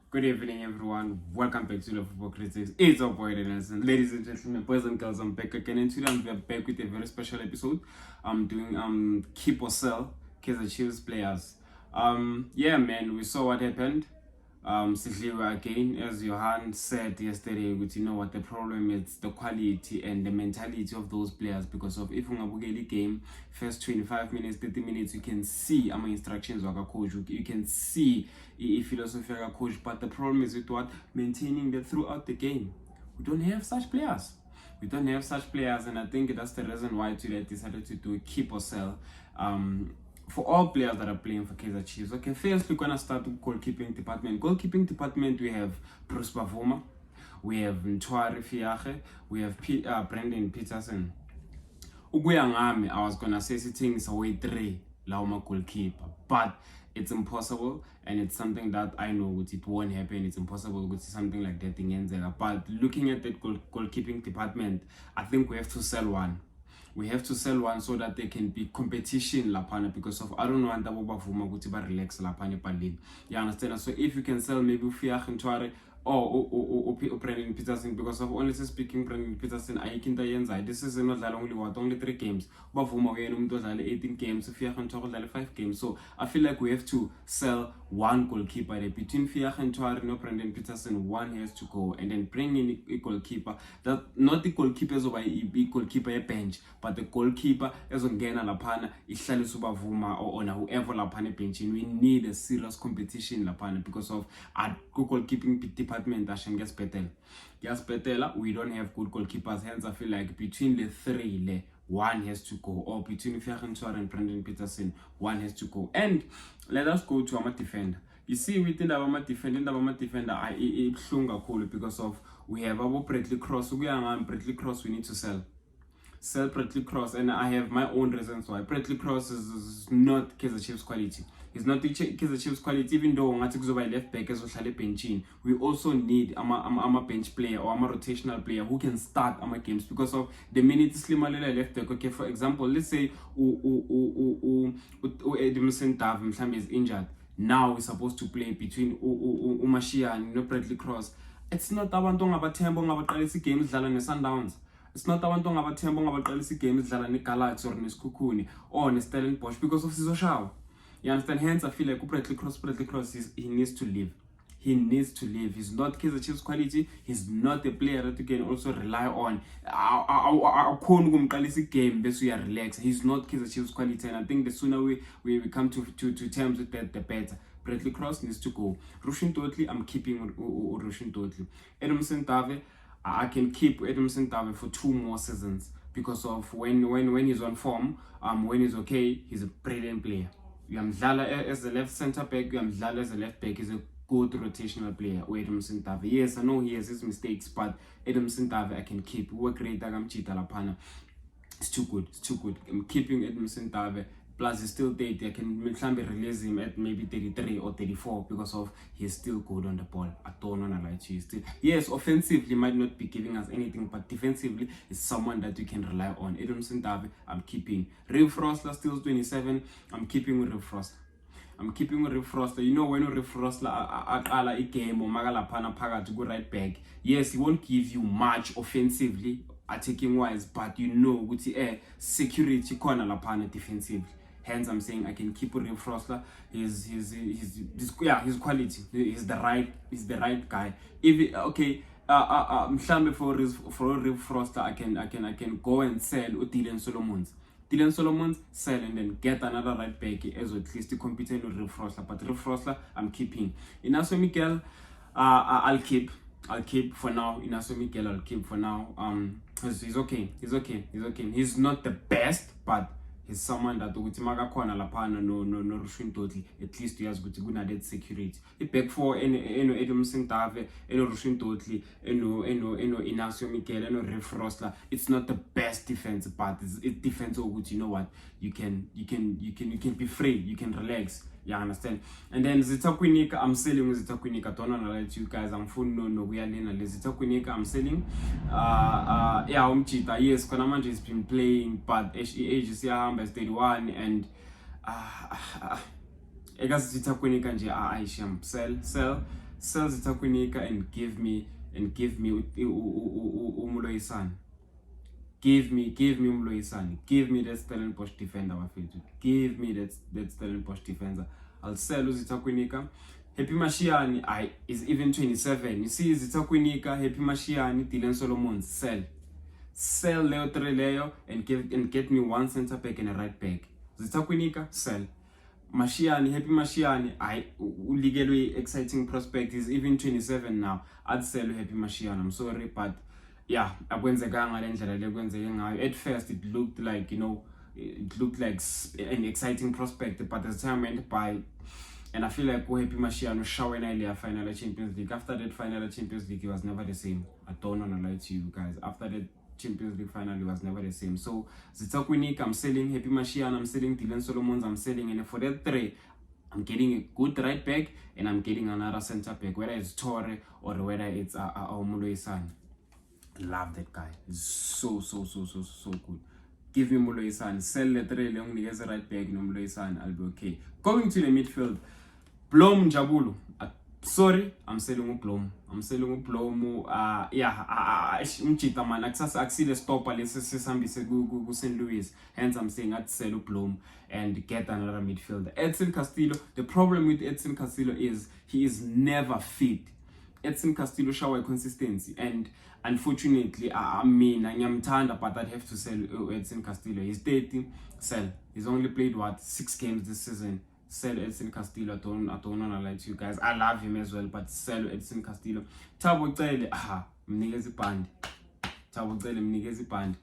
Good evening, everyone. Welcome back to the Football Critics. It's your boy Nelson. Ladies and gentlemen, boys and girls, I'm back again. And today I'm back with a very special episode. I'm doing keep or sell Kaizer Chiefs players. Yeah, man, we saw what happened. Sidliwe again, as Johan said yesterday, which you know what the problem is, the quality and the mentality of those players. Because of if ungabukeli game, first 25 minutes, 30 minutes, you can see instructions of a coach. You can see philosophy of a coach. But the problem is with what maintaining that throughout the game. We don't have such players. And I think that's the reason why today I decided to do keep or sell. For all players that are playing for Kaizer Chiefs. Okay, first we're gonna start with goalkeeping department. Goalkeeping department, we have Bruce Bavuma, we have Ntwari Fiache, we have Brendan Peterson. Uguyangami, I was gonna say sitting is away 3 Lauma goalkeeper, but it's impossible, and it's something that I know it won't happen. It's impossible to see something like that in Enzega. But looking at that goalkeeping department, I think we have to sell one. We have to sell one so that there can be competition lapana, because of I don't want Bavuma to relax lapana palin. You understand? So if you can sell maybe Fiach and Tuare or Brendan Peterson, because of honestly speaking, Brendan Peterson, I can yenza. This is not only 3 games. Bavuma we 18 games, Fiach and Tuare 5 games. So I feel like we have to sell one goalkeeper there. Between Fiach and Tuare and Brendan Peterson, one has to go, and then bring in a goalkeeper. That not the goalkeepers over a goalkeeper a bench, but the goalkeeper as on Gena Lapana, Ihlali Subavuma or whoever Lapana benching. We need a serious competition Lapana, because of our goalkeeping department Ashen Gas Petela. We don't have good goalkeepers, hence I feel like between the 3 one has to go, or between Fiachentuar and Brendan Peterson, one has to go. And let us go to our defender. You see, within our defender, I cool because of we have our Bradley Cross. Bradley Cross we need to sell Bradley Cross, and I have my own reasons why. Bradley Cross is not Kaizer Chiefs quality. He's not Kaizer Chiefs quality, even though by left back as well benching. We also need a bench player or a rotational player who can start our games, because of the minute Slimalele left back. Okay, for example, let's say Edmondson Dav is injured. Now we're supposed to play between Umashia and Bradley Cross. It's not abantu ngabathemba ngabaqalisa games dlala neSundowns. It's not abantu ngabathemba ngabaqalisa games dlala neGalaxy or neSkhukhuni or neStellenbosch, because of Sizoshaw. You understand? Hence I feel like Bradley Cross he needs to leave. He needs to leave. He's not Kaizer Chiefs quality. He's not a player that you can also rely on. Game best we are relaxed. He's not Kaizer Chiefs quality, and I think the sooner we come to terms with that, the better. Bradley Cross needs to go. Rushin Totally, I'm keeping Rushin Totally. Edmondson Tave, I can keep Edmondson Tave for 2 more seasons, because of when he's on form, when he's okay, he's a brilliant player. Yamdlala as a left centre back, Yamdlala as a left back is a good rotational player. Edmondson Tave. Yes, I know he has his mistakes, but Edmondson Tave I can keep. Work rate Chita Lapana. It's too good. I'm keeping Edmondson Tave. Plus he's still 30. I can release him at maybe 33 or 34, because of he's still good on the ball. I don't want to lie to you. Still, yes, offensively might not be giving us anything, but defensively is someone that you can rely on. Edmondson Tave, I'm keeping. Real Frostler still 27. I'm keeping with Real Frostler. You know, when Real Frostler a game or Magalapana Paga to go right back. Yes, he won't give you much offensively, attacking wise, but you know with the security corner lapana defensively. Hence, I'm saying I can keep Real Frostler. His quality. He's the right guy. If okay, for Real Frostler, I can go and sell Dylan Solomons, sell, and then get another right back as at least to compete with Real Frostler. But Real Frostler, I'm keeping. Inacio Miguel, I'll keep for now. Inacio Miguel, I'll keep for now. He's okay. He's not the best, but he's someone that ukuthi makakhona lapana no Rushin Totally, at least he has good that security. The back four Edmondson Tave, Rushin Totally, Inacio Miguel, Real Frostler. It's not the best defense, but it's defense good. You know what? You can be free, you can relax. You understand? And then Zitakwinika, I'm selling with Zitakwinika. I don't want to lie to you guys. I'm full no we are in Zitakwinika. I'm selling. Umchita. Yes, Konamanje has been playing, but age is 31, and I guess Zitakwinika nje Aisham sell. sell Zitakwinika and give me Umuloyisan. Give me Umuloyisan. Give me that Stellenbosch defender, bafethu. Give me that Stellenbosch defender. I'll sell Zitakwinika. Happy Mashiane is even 27. You see Zitakwinika, Happy Mashiane, Dylan Solomon, sell Leo Treleo and get me one center back and a right back. Zitakwinika, sell. Mashiane, Happy Mashiane, legally exciting prospect, is even 27 now. I'd sell Happy Mashiane. I'm sorry, but yeah, at first it looked like, it looked like an exciting prospect, but as time went by, and I feel like Happy Mashiane showing earlier final Champions League. After that final Champions League, it was never the same. I don't want to lie to you guys. After that Champions League final, it was never the same. So Zitakwinika, I'm selling. Happy Mashiane, I'm selling. Dylan Solomons, I'm selling. And for that three, I'm getting a good right back and I'm getting another center back, whether it's Torre or whether it's Umuloyisan. Love that guy. He's so good. Give me Umuloyisan. Sell the three, long niggas right back, no Umuloyisan, I'll be okay. Going to the midfield, Blom Jabulu. Sorry, I'm selling Blom. Mchita man. Actually, stop. Let's say St. Louis. Hence, I'm saying I'd sell Blom and get another midfielder. Edson Castillo. The problem with Edson Castillo is he is never fit. Edson Castillo shower consistency, and unfortunately, I'm tired, but I'd have to sell Edson Castillo. He's 30. Sell. He's only played 6 games this season. Sell Edson Castillo. I don't want to lie to you guys. I love him as well, but sell Edson Castillo. Thabo Cele, mnikeza ibhandi.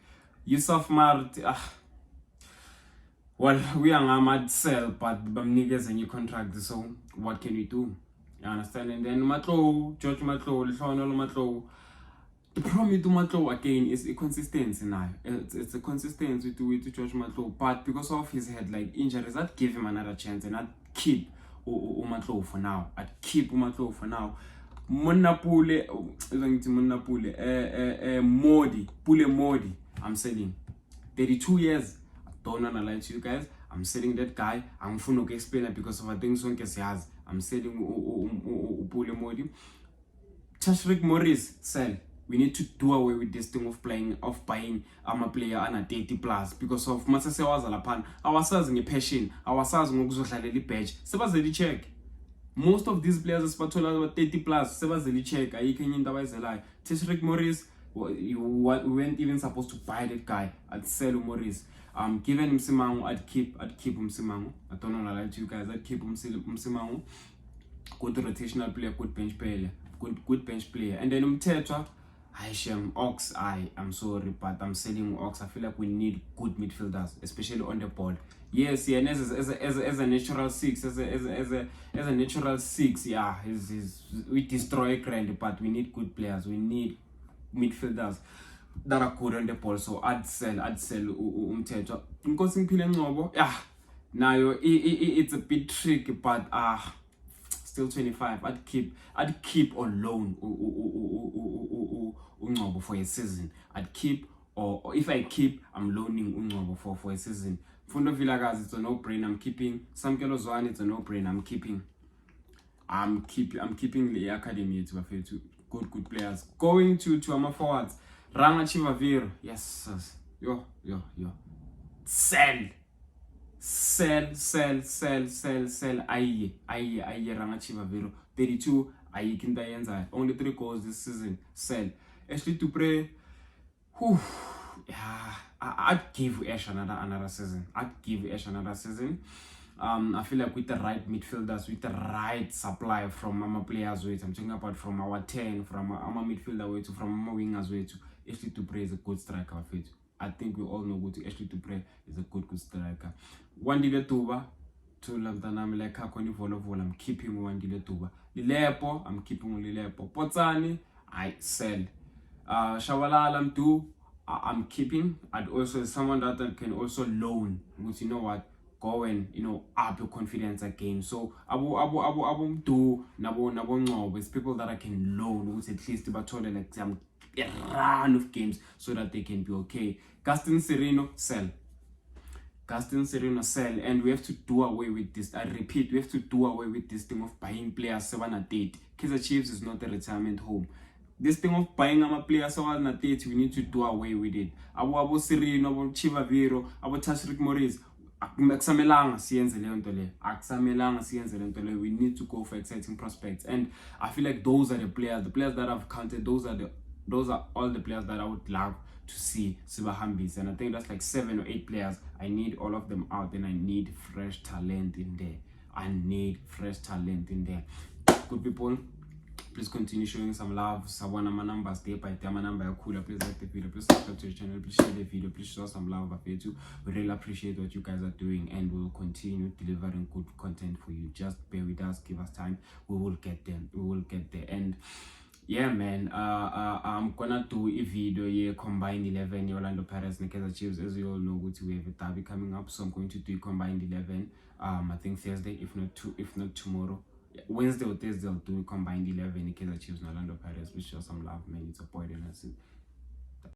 Yusuf Mart, well, we are mad sell, but bamnikeza a new contract, so what can we do? You understand? And then George Matlo, the problem with Matlo again is a consistency now. It's a consistency with George Matlo, but because of his head injuries, I'd give him another chance and I'd keep Matlo for now. Modi, I'm selling. 32 years. I don't wanna lie to you guys. I'm selling that guy. I'm going to explain it because of a thing so has. I'm selling Pule Modi. Tashrik Morris, sell. We need to do away with this thing of buying a player under 30 plus because of Masase Wazalapan. Our sales in a passion, our sales in a page. Sebazeli check. Most of these players are 30 plus. Sebazeli check. I can lie. Tashrik Morris, we weren't even supposed to buy that guy. I'd sell Morris. Given him Simangu, I'd keep him Simangu. I don't know lie to you guys. I'd keep him Simangu. Good rotational player, good bench player, good bench player. And then Tetra, Ox. I'm sorry, but I'm selling Ox. I feel like we need good midfielders, especially on the ball. Yes, yeah, and as a natural 6, as a natural 6, yeah, we destroy Grand, but we need good players. We need midfielders that are good on the ball. So I'd sell Tetra. Because yeah, now it's a bit tricky, but still 25. I'd keep on loan Ungcobo for a season. I'd keep, or if I keep, I'm loaning Ungcobo for a season. Fundo Villagaz, it's a no-brainer. I'm keeping. Samkelo Zwane, it's a no-brainer. I'm keeping the academy to good players. Going to our forwards. Ranga Chivaviro. Yes. Yo. Sell. Aye, Ranga Chivaviro. 32. Aye, Kindayenza. Only 3 goals this season. Sell. Ashley Dupré. Yeah, I'd give Ash another season. I feel like with the right midfielders, with the right supply from our players, I'm talking about from our 10, from our midfielder, from our wingers, Ashley Dupré is a good striker. I think we all know what Ashley Dupré is a good striker. Wandile Tuba, to Lamtanam like Kakoni Volovol, I'm keeping Wandile Tuba. Lilepo, I'm keeping Lilepo. Potsani, I sell. Shawalala, I'm keeping. And also someone that can also loan, which you know what, go and up your confidence again. So abu do nabo with people that I can loan, which at least about like some run of games so that they can be okay. Gaston Sereno, sell. Gaston Sereno sell, and we have to do away with this. I repeat, we have to do away with this thing of buying players 7-8. Kaizer Chiefs is not a retirement home. This thing of buying players 7-8, we need to do away with it. Abo Sereno, abo Chivaviro, abo Tashrik Morris. We need to go for exciting prospects, and I feel like those are the players that I've counted. Those are all the players that I would love to see Sibahambis, and I think that's like 7 or 8 players. I need all of them out, and I need fresh talent in there. Good people, please continue showing some love. Sabona my numbers day by day. My number cool. Please like the video. Please subscribe to the channel. Please share the video. Please show some love. We really appreciate what you guys are doing, and we'll continue delivering good content for you. Just bear with us. Give us time. We will get there. And yeah, man. I'm gonna do a video here. Combined 11. Orlando Pirates and Kaizer Chiefs. As you all know, we have a derby coming up, so I'm going to do combined 11. I think Thursday, if not tomorrow. Wednesday or Thursday, I'll do combined 11 Kaizer Chiefs and Orlando Pirates. Please show some love, man. It's a boy, and